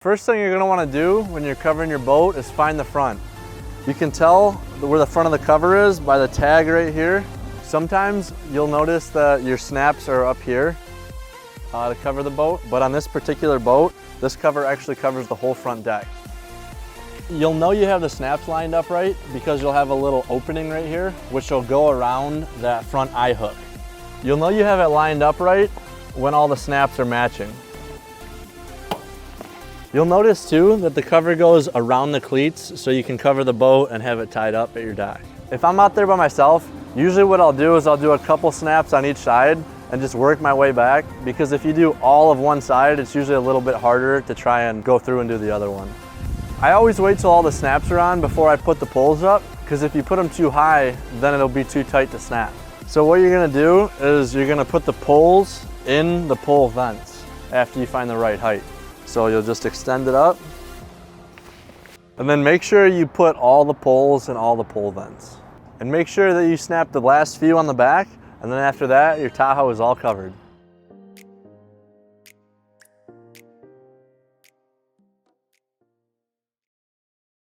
First thing you're going to want to do when you're covering your boat is find the front. You can tell where the front of the cover is by the tag right here. Sometimes you'll notice that your snaps are up here to cover the boat, but on this particular boat, this cover actually covers the whole front deck. You'll know you have the snaps lined up right because you'll have a little opening right here, which will go around that front eye hook. You'll know you have it lined up right when all the snaps are matching. You'll notice too that the cover goes around the cleats so you can cover the boat and have it tied up at your dock. If I'm out there by myself, usually what I'll do is I'll do a couple snaps on each side and just work my way back, because if you do all of one side, it's usually a little bit harder to try and go through and do the other one. I always wait till all the snaps are on before I put the poles up, because if you put them too high, then it'll be too tight to snap. So what you're gonna do is you're gonna put the poles in the pole vents after you find the right height. So you'll just extend it up, and then make sure you put all the poles in all the pole vents. And make sure that you snap the last few on the back, and then after that, your Tahoe is all covered.